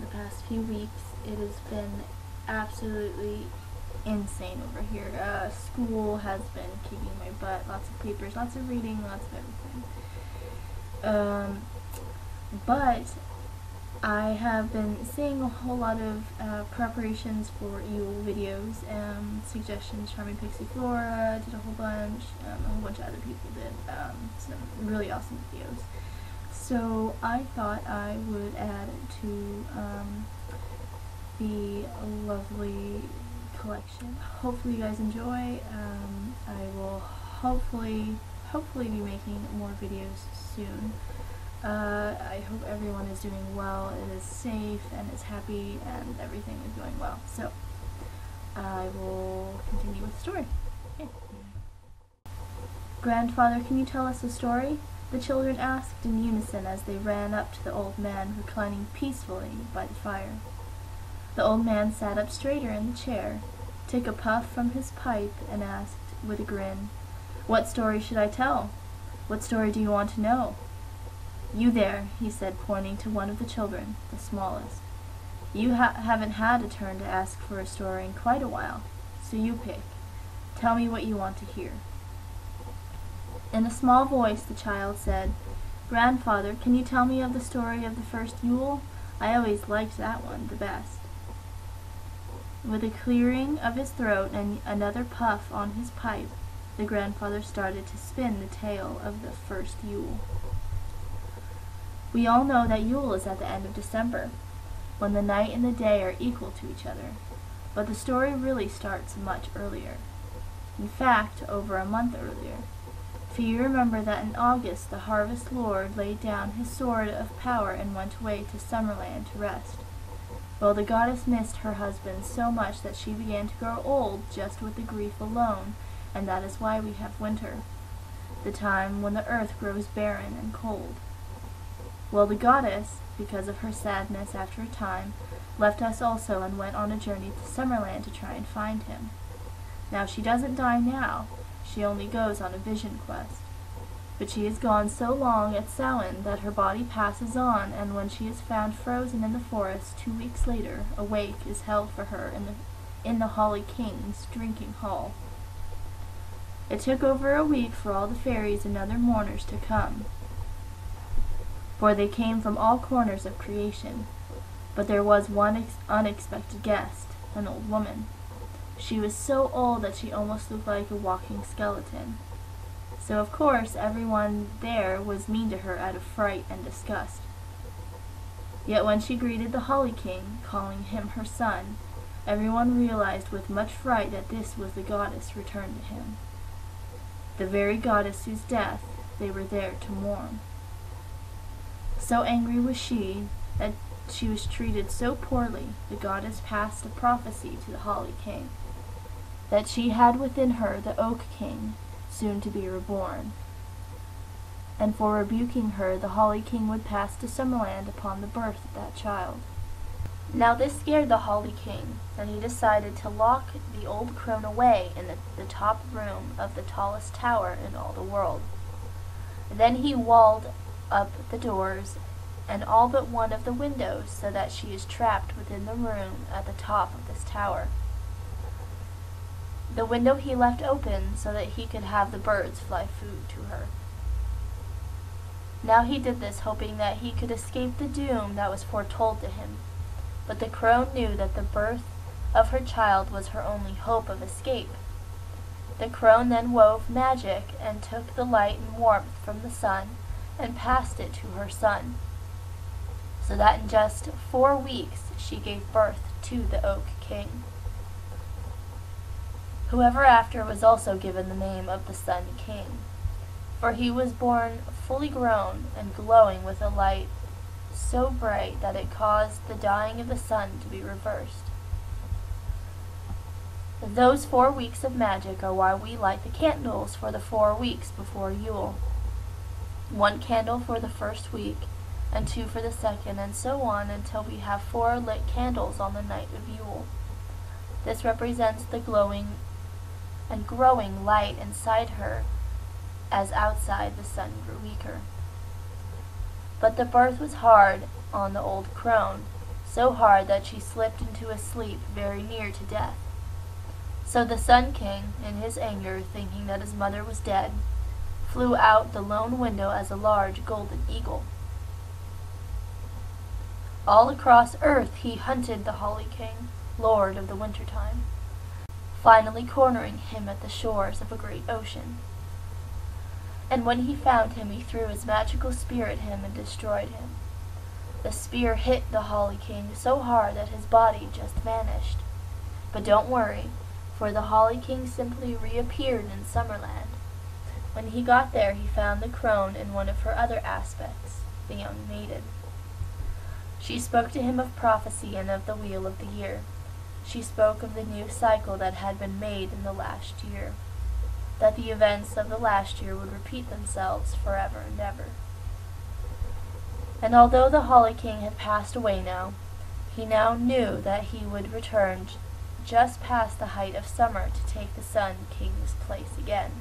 the past few weeks. It has been absolutely insane over here. School has been kicking my butt. Lots of papers, lots of reading, lots of everything. But I have been seeing a whole lot of preparations for Yule videos, suggestions. Charming Pixie Flora did a whole bunch of other people did some really awesome videos. So I thought I would add to the lovely collection. Hopefully you guys enjoy. I will hopefully be making more videos soon. I hope everyone is doing well, is safe, and is happy, and everything is going well. So I will continue with the story. Okay. Grandfather, can you tell us a story? The children asked in unison as they ran up to the old man reclining peacefully by the fire. The old man sat up straighter in the chair, took a puff from his pipe, and asked, with a grin, "What story should I tell? What story do you want to know?" "You there," he said, pointing to one of the children, the smallest. "You haven't had a turn to ask for a story in quite a while, so you pick. Tell me what you want to hear." In a small voice the child said, "Grandfather, can you tell me of the story of the first Yule? I always liked that one the best." With a clearing of his throat and another puff on his pipe, the grandfather started to spin the tale of the first Yule. We all know that Yule is at the end of December, when the night and the day are equal to each other, but the story really starts much earlier. In fact, over a month earlier. For you remember that in August the Harvest Lord laid down his sword of power and went away to Summerland to rest. Well, the goddess missed her husband so much that she began to grow old just with the grief alone, and that is why we have winter, the time when the earth grows barren and cold. Well, the goddess, because of her sadness after a time, left us also and went on a journey to Summerland to try and find him. Now she doesn't die now, she only goes on a vision quest. But she has gone so long at Samhain that her body passes on, and when she is found frozen in the forest 2 weeks later, a wake is held for her in the Holly King's drinking hall. It took over a week for all the fairies and other mourners to come, for they came from all corners of creation. But there was one unexpected guest, an old woman. She was so old that she almost looked like a walking skeleton. So of course everyone there was mean to her out of fright and disgust. Yet when she greeted the Holly King, calling him her son, everyone realized with much fright that this was the goddess returned to him. The very goddess whose death they were there to mourn. So angry was she that she was treated so poorly, the goddess passed a prophecy to the Holly King, that she had within her the Oak King, soon to be reborn. And for rebuking her, the Holly King would pass to Summerland upon the birth of that child. Now this scared the Holly King, and he decided to lock the old crone away in the top room of the tallest tower in all the world. Then he walled up the doors and all but one of the windows, so that she is trapped within the room at the top of this tower. The window he left open so that he could have the birds fly food to her. Now he did this hoping that he could escape the doom that was foretold to him, but the crone knew that the birth of her child was her only hope of escape. The crone then wove magic and took the light and warmth from the sun and passed it to her son, so that in just 4 weeks she gave birth to the Oak King, who ever after was also given the name of the Sun King, for he was born fully grown and glowing with a light so bright that it caused the dying of the sun to be reversed. Those 4 weeks of magic are why we light the candles for the 4 weeks before Yule. 1 candle for the first week, and 2 for the second, and so on until we have 4 lit candles on the night of Yule. This represents the glowing and growing light inside her, as outside the sun grew weaker. But the birth was hard on the old crone, so hard that she slipped into a sleep very near to death. So the Sun King, in his anger, thinking that his mother was dead, flew out the lone window as a large golden eagle. All across earth he hunted the Holly King, lord of the wintertime, finally cornering him at the shores of a great ocean. And when he found him, he threw his magical spear at him and destroyed him. The spear hit the Holly King so hard that his body just vanished. But don't worry, for the Holly King simply reappeared in Summerland. When he got there, he found the crone in one of her other aspects, the young maiden. She spoke to him of prophecy and of the wheel of the year. She spoke of the new cycle that had been made in the last year, that the events of the last year would repeat themselves forever and ever. And although the Holly King had passed away now, he now knew that he would return just past the height of summer to take the Sun King's place again.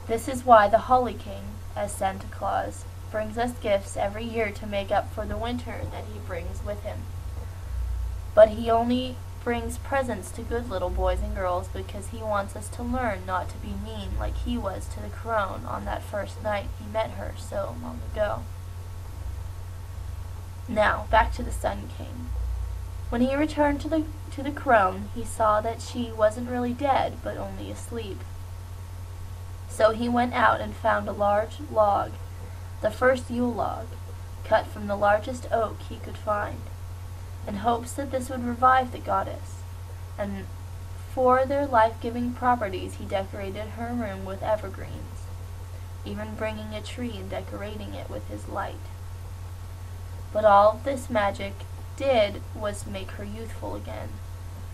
This is why the Holly King, as Santa Claus, brings us gifts every year to make up for the winter that he brings with him. But he only brings presents to good little boys and girls because he wants us to learn not to be mean like he was to the crone on that first night he met her so long ago. Now, back to the Sun King. When he returned to the crone, he saw that she wasn't really dead, but only asleep. So he went out and found a large log, the first Yule log, cut from the largest oak he could find, in hopes that this would revive the goddess. And for their life-giving properties he decorated her room with evergreens, even bringing a tree and decorating it with his light. But all this magic did was make her youthful again,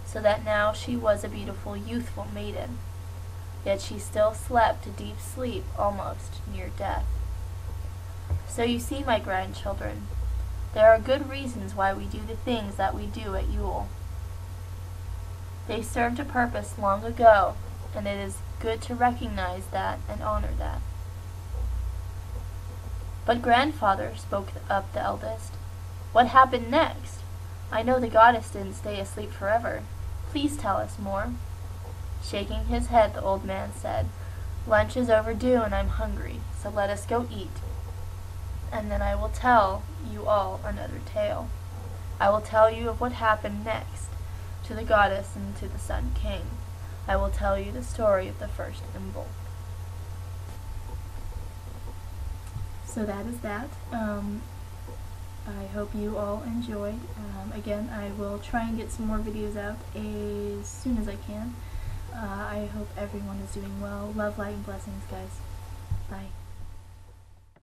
so that now she was a beautiful, youthful maiden. Yet she still slept a deep sleep, almost near death. So you see, my grandchildren, there are good reasons why we do the things that we do at Yule. They served a purpose long ago, and it is good to recognize that and honor that. But grandfather, spoke up the eldest, what happened next? I know the goddess didn't stay asleep forever. Please tell us more. Shaking his head, the old man said, lunch is overdue and I'm hungry, so let us go eat. And then I will tell you all another tale. I will tell you of what happened next to the goddess and to the Sun King. I will tell you the story of the first Imbolc. So that is that. I hope you all enjoyed. Again, I will try and get some more videos out as soon as I can. I hope everyone is doing well. Love, light, and blessings, guys. Bye.